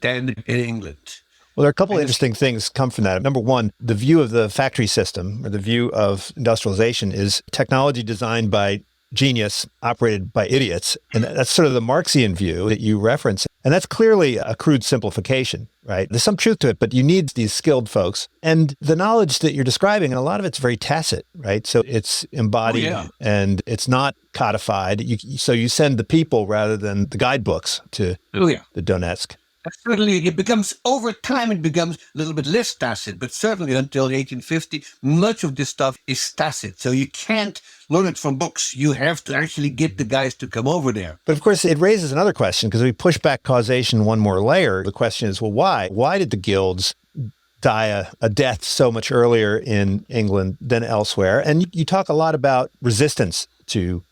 than in England. Well, there are a couple of interesting things come from that. Number one, the view of the factory system, or the view of industrialization, is technology designed by genius, operated by idiots. And that's sort of the Marxian view that you reference. And that's clearly a crude simplification, right? There's some truth to it, but you need these skilled folks. And the knowledge that you're describing, and a lot of it's very tacit, right? So it's embodied and it's not codified. So you send the people rather than the guidebooks to the Donetsk. Certainly, it becomes, over time, it becomes a little bit less tacit, but certainly until 1850, much of this stuff is tacit. So you can't learn it from books. You have to actually get the guys to come over there. But of course, it raises another question, because we push back causation one more layer. The question is, well, why? Why did the guilds die a death so much earlier in England than elsewhere? And you talk a lot about resistance to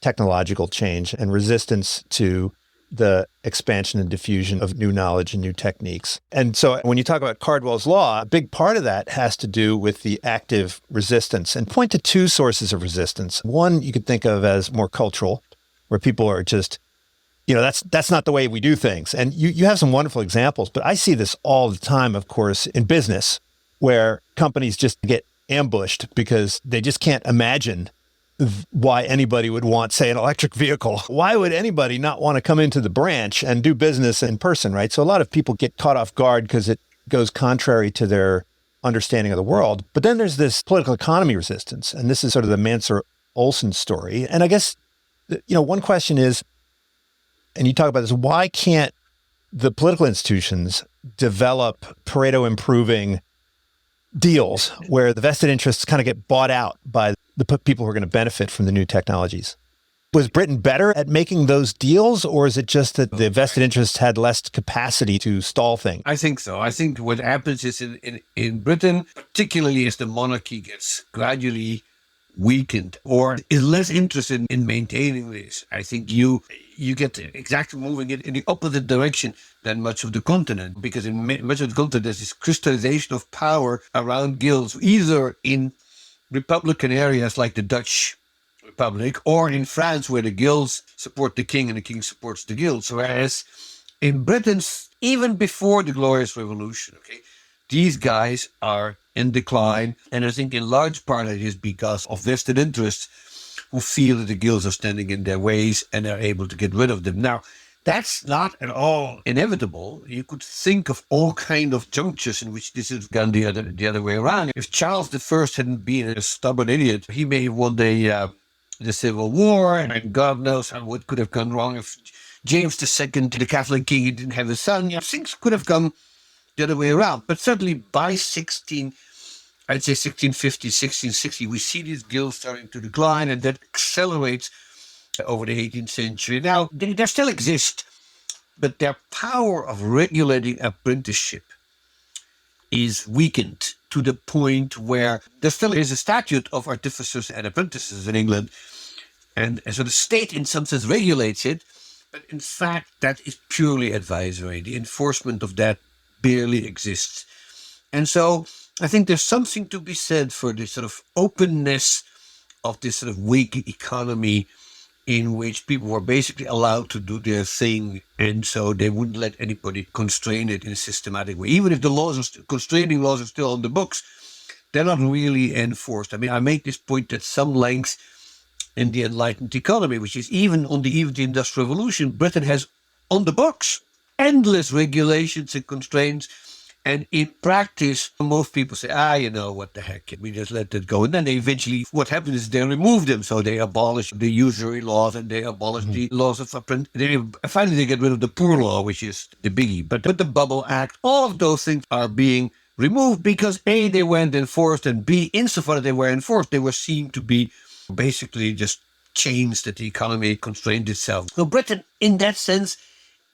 technological change and resistance to the expansion and diffusion of new knowledge and new techniques. And so when you talk about Caldwell'ss law, a big part of that has to do with the active resistance, and point to two sources of resistance. One you could think of as more cultural, where people are just, that's not the way we do things. And you have some wonderful examples, but I see this all the time, of course, in business, where companies just get ambushed because they just can't imagine why anybody would want, say, an electric vehicle. Why would anybody not want to come into the branch and do business in person, right? So a lot of people get caught off guard because it goes contrary to their understanding of the world. But then there's this political economy resistance, and this is sort of the Mansur-Olson story. And I guess, one question is, and you talk about this, why can't the political institutions develop Pareto improving deals where the vested interests kind of get bought out by the people who are going to benefit from the new technologies? Was Britain better at making those deals, or is it just that the vested interests had less capacity to stall things? I think so. I think what happens is in Britain, particularly as the monarchy gets gradually weakened or is less interested in maintaining this, I think you get exactly moving it in the opposite direction than much of the continent. Because in much of the continent, there's this crystallization of power around guilds, either in republican areas like the Dutch Republic, or in France, where the guilds support the king and the king supports the guilds. Whereas in Britain, even before the Glorious Revolution, these guys are in decline. And I think in large part it is because of vested interests who feel that the guilds are standing in their ways and are able to get rid of them. Now, that's not at all inevitable. You could think of all kind of junctures in which this has gone the other way around. If Charles I hadn't been a stubborn idiot, he may have won the Civil War, and God knows what could have gone wrong if James II, the Catholic king, he didn't have a son. Things could have gone the other way around. But certainly by 1650, 1660, we see these guilds starting to decline, and that accelerates over the 18th century. Now, they still exist, but their power of regulating apprenticeship is weakened to the point where there still is a statute of artificers and apprentices in England. And so the state in some sense regulates it, but in fact that is purely advisory. The enforcement of that barely exists. And so I think there's something to be said for this sort of openness of this sort of weak economy in which people were basically allowed to do their thing, and so they wouldn't let anybody constrain it in a systematic way. Even if the constraining laws are still on the books, they're not really enforced. I mean, I make this point at some length in the Enlightened economy, which is even on the eve of the Industrial Revolution, Britain has on the books endless regulations and constraints. And in practice, most people say, what the heck, we just let that go. And then they eventually, what happens is they remove them. So they abolish the usury laws and they abolish the laws of apprentice. Finally, they get rid of the poor law, which is the biggie. But with the Bubble Act, all of those things are being removed because A, they weren't enforced, and B, insofar as they were enforced, they were seen to be basically just chains that the economy constrained itself. So Britain, in that sense,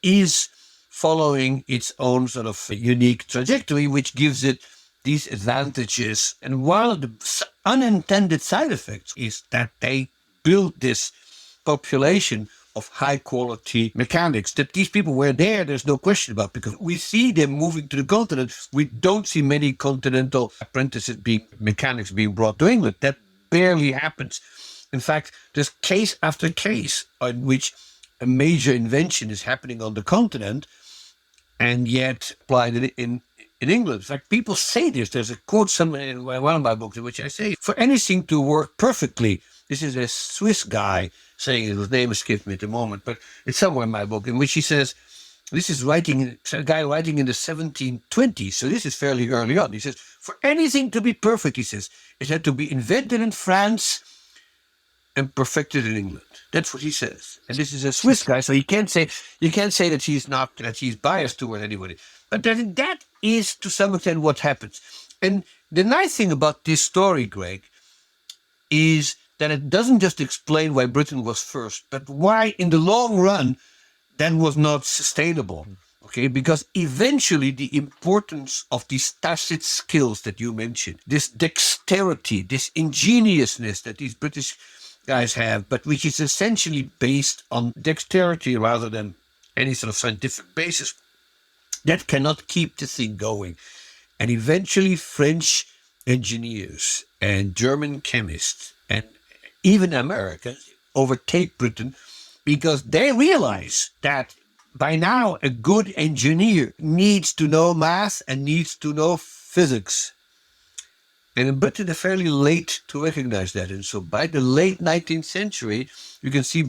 is following its own sort of unique trajectory, which gives it these advantages. And while the unintended side effects is that they built this population of high quality mechanics, that these people were there's no question about, because we see them moving to the continent. We don't see many continental apprentices mechanics being brought to England. That barely happens. In fact, there's case after case in which a major invention is happening on the continent and yet applied in England. In fact, people say this. There's a quote somewhere in one of my books in which I say, for anything to work perfectly, this is a Swiss guy saying it, his name escapes me at the moment, but it's somewhere in my book, in which he says, this is a guy writing in the 1720s, so this is fairly early on. He says, for anything to be perfect, he says, it had to be invented in France and perfected in England. That's what he says. And this is a Swiss guy, so you can't say that he's biased toward anybody. But that is to some extent what happens. And the nice thing about this story, Greg, is that it doesn't just explain why Britain was first, but why in the long run that was not sustainable. Okay, because eventually the importance of these tacit skills that you mentioned, this dexterity, this ingeniousness that these British guys have, but which is essentially based on dexterity rather than any sort of scientific basis, that cannot keep the thing going. And eventually French engineers and German chemists and even Americans overtake Britain because they realize that by now a good engineer needs to know math and needs to know physics. And in Britain, they're fairly late to recognize that. And so by the late 19th century, you can see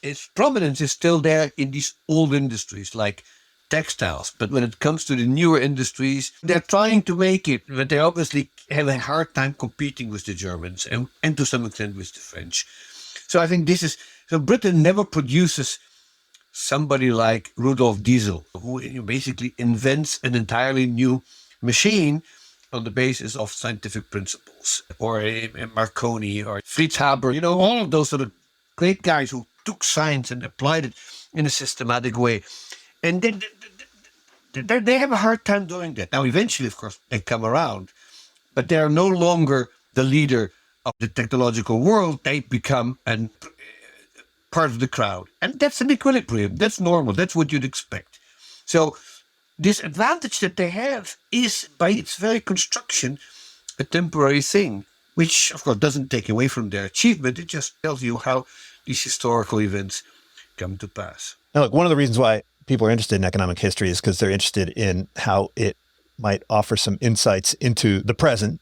its prominence is still there in these old industries like textiles. But when it comes to the newer industries, they're trying to make it, but they obviously have a hard time competing with the Germans and to some extent with the French. So I think so Britain never produces somebody like Rudolf Diesel, who basically invents an entirely new machine on the basis of scientific principles, or a Marconi or Fritz Haber, all of those sort of great guys who took science and applied it in a systematic way. And then they have a hard time doing that. Now, eventually, of course, they come around, but they are no longer the leader of the technological world. They become part of the crowd. And that's an equilibrium. That's normal. That's what you'd expect. So this advantage that they have is, by its very construction, a temporary thing, which, of course, doesn't take away from their achievement. It just tells you how these historical events come to pass. Now, look, one of the reasons why people are interested in economic history is because they're interested in how it might offer some insights into the present.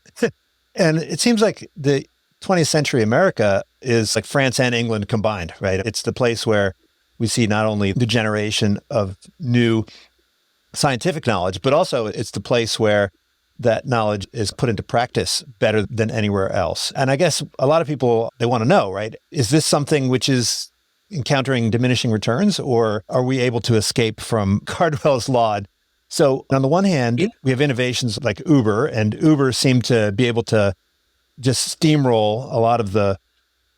And it seems like the 20th century America is like France and England combined, right? It's the place where we see not only the generation of new scientific knowledge, but also it's the place where that knowledge is put into practice better than anywhere else. And I guess a lot of people, they want to know, right? Is this something which is encountering diminishing returns, or are we able to escape from Caldwell'ss law? So on the one hand, we have innovations like Uber, and Uber seemed to be able to just steamroll a lot of the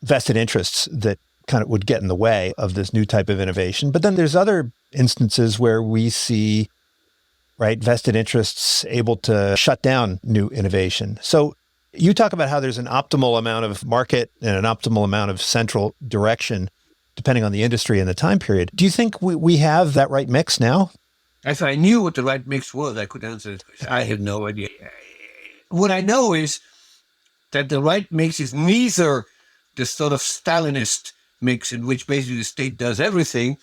vested interests that kind of would get in the way of this new type of innovation. But then there's other instances where we see, right, vested interests able to shut down new innovation. So you talk about how there's an optimal amount of market and an optimal amount of central direction depending on the industry and the time period. Do you think we have that right mix now? If I knew what the right mix was, I could answer it. I have no idea. What I know is that the right mix is neither the sort of Stalinist mix in which basically the state does everything,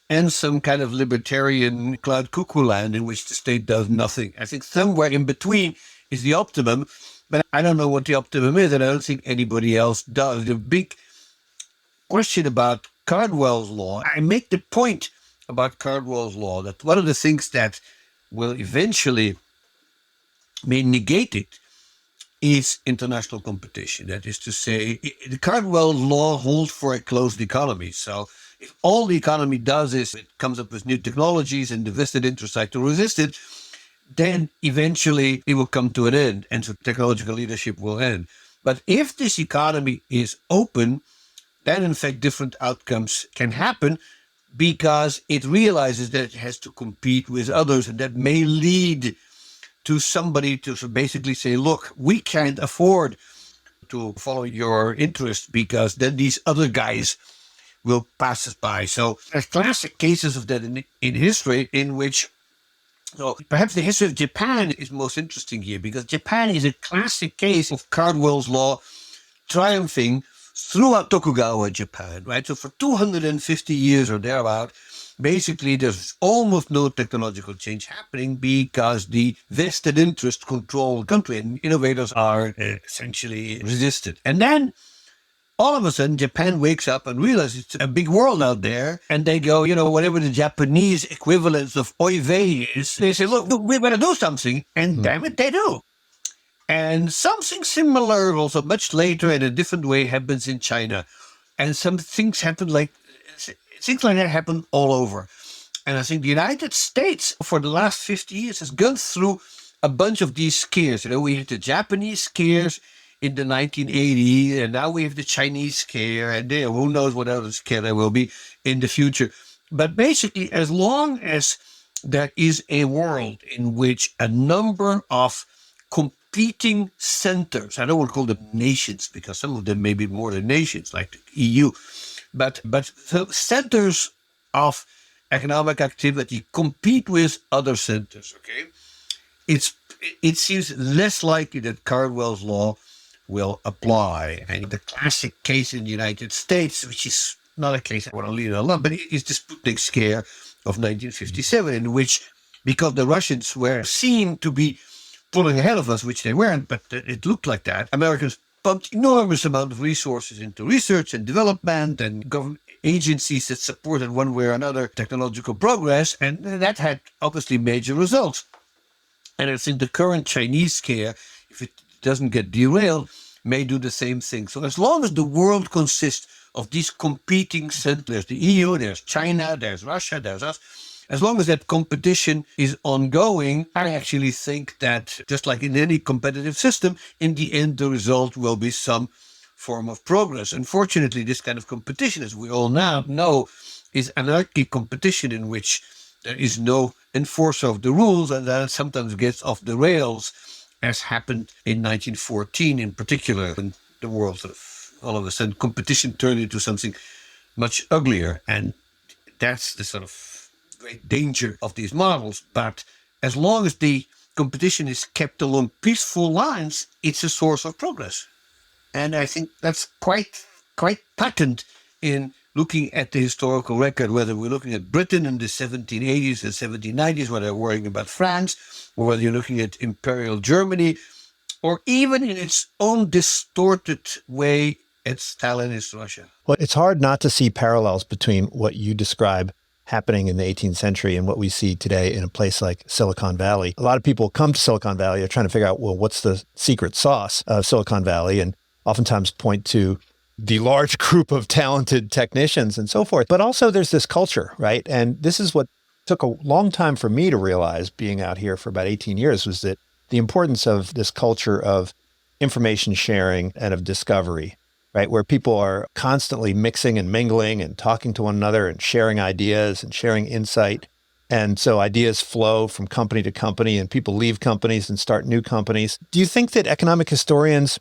and some kind of libertarian cloud cuckoo land in which the state does nothing. I think somewhere in between is the optimum, but I don't know what the optimum is, and I don't think anybody else does. The big question about Caldwell'ss law, I make the point about Caldwell'ss law that one of the things that will eventually may negate it is international competition. That is to say, the Caldwell'ss law holds for a closed economy. So if all the economy does is it comes up with new technologies and the vested interests try to resist it, then eventually it will come to an end, and so technological leadership will end. But if this economy is open, then in fact different outcomes can happen because it realizes that it has to compete with others, and that may lead to somebody to basically say, look, we can't afford to follow your interest because then these other guys will pass us by. So there's classic cases of that in history in which, so perhaps the history of Japan is most interesting here, because Japan is a classic case of Caldwell'ss law triumphing throughout Tokugawa Japan, right? So for 250 years or thereabout, basically there's almost no technological change happening because the vested interest control the country and innovators are essentially resisted. And then all of a sudden, Japan wakes up and realizes it's a big world out there. And they go, whatever the Japanese equivalence of oy vey is, they say, look, we better do something. And damn it, they do. And something similar, also much later in a different way, happens in China. And some things happen things like that happen all over. And I think the United States, for the last 50 years, has gone through a bunch of these scares. We had the Japanese scares in the 1980s, and now we have the Chinese scare, and who knows what other scare there will be in the future. But basically, as long as there is a world in which a number of competing centers, I don't want to call them nations, because some of them may be more than nations, like the EU, but the centers of economic activity compete with other centers, okay? It seems less likely that Caldwell'ss law will apply. And the classic case in the United States, which is not a case I want to leave alone, but it is the Sputnik scare of 1957, in which, because the Russians were seen to be pulling ahead of us, which they weren't, but it looked like that, Americans pumped enormous amount of resources into research and development and government agencies that supported one way or another technological progress, and that had obviously major results. And I think the current Chinese scare, if it doesn't get derailed, may do the same thing. So as long as the world consists of these competing centers, there's the EU, there's China, there's Russia, there's us, as long as that competition is ongoing, I actually think that, just like in any competitive system, in the end the result will be some form of progress. Unfortunately, this kind of competition, as we all now know, is anarchic competition in which there is no enforcer of the rules, and that sometimes gets off the rails, as happened in 1914 in particular, when the world sort of, all of a sudden, competition turned into something much uglier. And that's the sort of great danger of these models. But as long as the competition is kept along peaceful lines, it's a source of progress. And I think that's quite patent in looking at the historical record, whether we're looking at Britain in the 1780s and 1790s, whether we're worrying about France, or whether you're looking at Imperial Germany, or even in its own distorted way at Stalinist Russia. Well, it's hard not to see parallels between what you describe happening in the 18th century and what we see today in a place like Silicon Valley. A lot of people come to Silicon Valley are trying to figure out, well, what's the secret sauce of Silicon Valley, and oftentimes point to the large group of talented technicians and so forth. But also there's this culture, right? And this is what took a long time for me to realize, being out here for about 18 years, was that the importance of this culture of information sharing and of discovery, right? Where people are constantly mixing and mingling and talking to one another and sharing ideas and sharing insight. And so ideas flow from company to company, and people leave companies and start new companies. Do you think that economic historians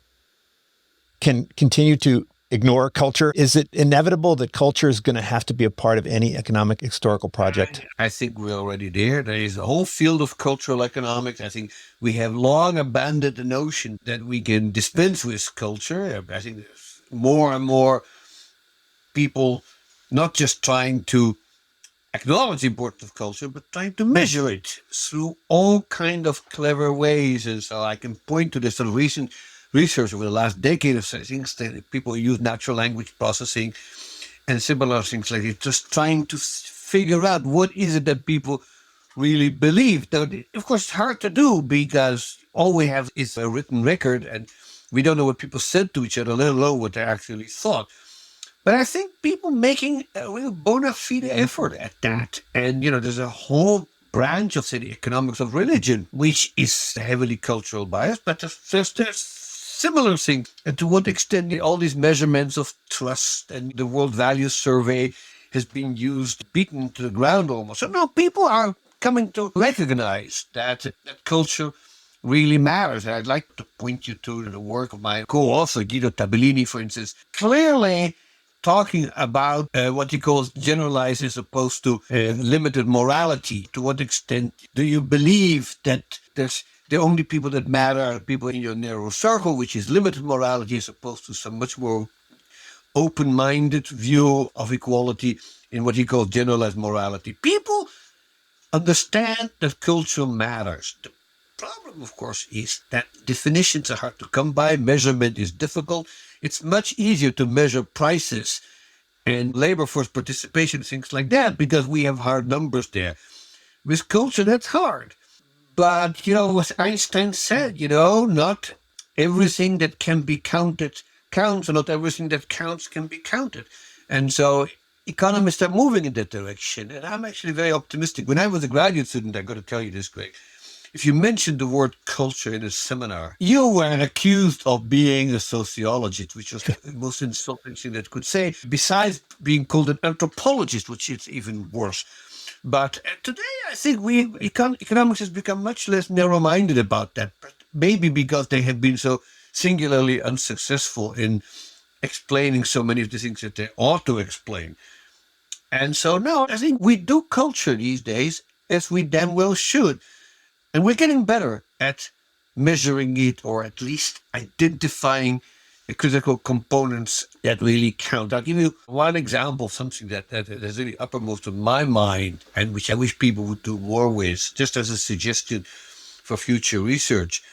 can continue to ignore culture? Is it inevitable that culture is going to have to be a part of any economic historical project? I think we're already there. There is a whole field of cultural economics. I think we have long abandoned the notion that we can dispense with culture. I think there's more and more people not just trying to acknowledge the importance of culture, but trying to measure it through all kind of clever ways. And so I can point to this sort of recent research over the last decade of things that people use natural language processing and similar things like it, just trying to figure out what is it that people really believe. Now, of course, it's hard to do because all we have is a written record and we don't know what people said to each other, let alone what they actually thought. But I think people making a real bona fide effort at that. And, there's a whole branch of, say, the economics of religion, which is heavily cultural biased, but there's similar thing. And to what extent all these measurements of trust and the World Values Survey has been used, beaten to the ground almost. So no, people are coming to recognize that culture really matters. And I'd like to point you to the work of my co-author, Guido Tabellini, for instance, clearly talking about what he calls generalized as opposed to limited morality. To what extent do you believe that there's the only people that matter are people in your narrow circle, which is limited morality, as opposed to some much more open-minded view of equality in what he calls generalized morality. People understand that culture matters. The problem, of course, is that definitions are hard to come by. Measurement is difficult. It's much easier to measure prices and labor force participation, things like that, because we have hard numbers there. With culture, that's hard. But, what Einstein said, not everything that can be counted counts, and not everything that counts can be counted. And so economists are moving in that direction. And I'm actually very optimistic. When I was a graduate student, I got to tell you this, Greg, if you mentioned the word culture in a seminar, you were accused of being a sociologist, which was the most insulting thing that could say, besides being called an anthropologist, which is even worse. But today, I think economics has become much less narrow-minded about that, maybe because they have been so singularly unsuccessful in explaining so many of the things that they ought to explain. And so now I think we do culture these days as we damn well should. And we're getting better at measuring it, or at least identifying the critical components that really count. I'll give you one example of something that is really uppermost in my mind and which I wish people would do more with, just as a suggestion for future research.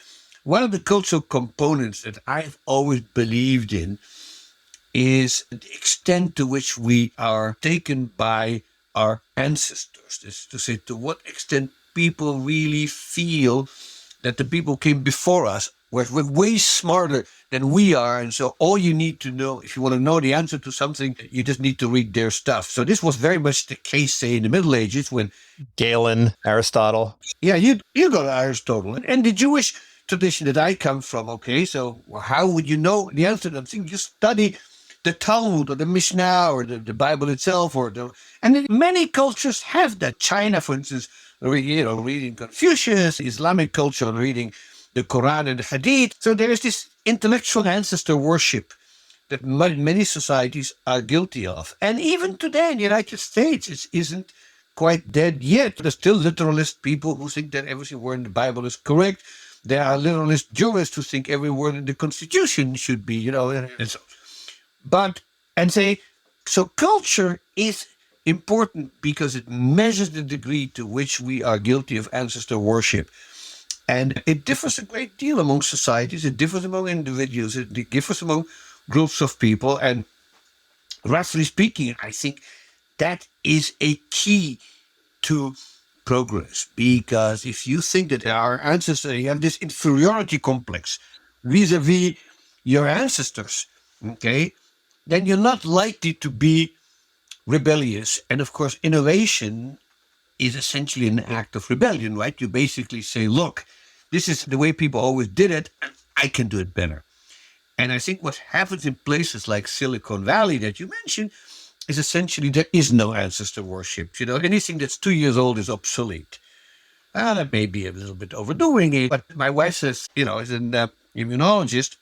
One of the cultural components that I've always believed in is the extent to which we are taken by our ancestors. This is to say, to what extent people really feel that the people came before us were way smarter than we are. And so all you need to know, if you want to know the answer to something, you just need to read their stuff. So this was very much the case, say, in the Middle Ages when Galen, Aristotle. Yeah, you go to Aristotle. And the Jewish tradition that I come from, okay, so how would you know the answer to that thing? You study the Talmud or the Mishnah or the Bible itself, and then many cultures have that. China, for instance, reading Confucius, Islamic culture, reading the Quran and the Hadith. So there is this intellectual ancestor worship that many societies are guilty of. And even today in the United States, it isn't quite dead yet. There's still literalist people who think that every word in the Bible is correct. There are literalist jurists who think every word in the Constitution should be, and so. So culture is important because it measures the degree to which we are guilty of ancestor worship. And it differs a great deal among societies. It differs among individuals. It differs among groups of people. And roughly speaking, I think that is a key to progress. Because if you think that our ancestors, you have this inferiority complex vis-a-vis your ancestors, okay, then you're not likely to be rebellious. And of course, innovation is essentially an act of rebellion, right? You basically say, look, this is the way people always did it, and I can do it better. And I think what happens in places like Silicon Valley that you mentioned is essentially there is no ancestor worship. Anything that's 2 years old is obsolete. That may be a little bit overdoing it, but my wife says, is an immunologist,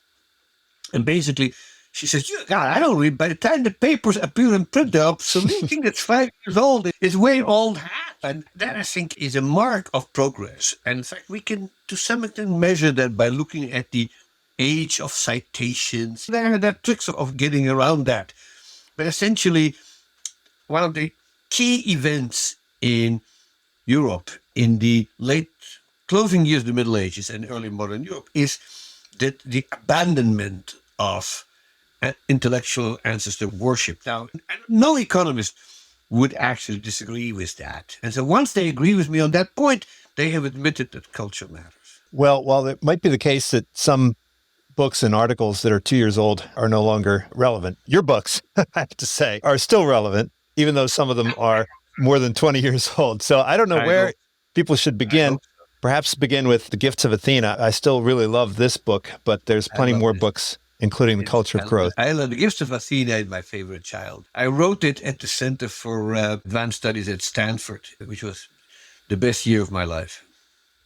and basically she says, God, I don't read. By the time the papers appear in print, they're obsolete. Anything that's 5 years old is way old hat. And that, I think, is a mark of progress. And in fact, we can, to some extent, measure that by looking at the age of citations. There are tricks of getting around that. But essentially, one of the key events in Europe in the late closing years of the Middle Ages and early modern Europe is that the abandonment of intellectual ancestor worship. Now, no economist would actually disagree with that. And so once they agree with me on that point, they have admitted that culture matters. Well, while it might be the case that some books and articles that are 2 years old are no longer relevant, your books, I have to say, are still relevant, even though some of them are more than 20 years old. So I don't know where people should begin. Perhaps begin with The Gifts of Athena. I still really love this book, but there's plenty more books, including The Culture of Growth. I love The Gifts of Athena is my favorite child. I wrote it at the Center for Advanced Studies at Stanford, which was the best year of my life.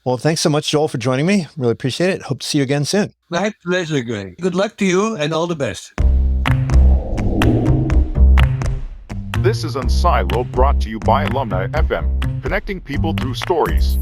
Well, thanks so much, Joel, for joining me. Really appreciate it. Hope to see you again soon. My pleasure, Greg. Good luck to you and all the best. This is Unsiloed, brought to you by Alumni FM, connecting people through stories.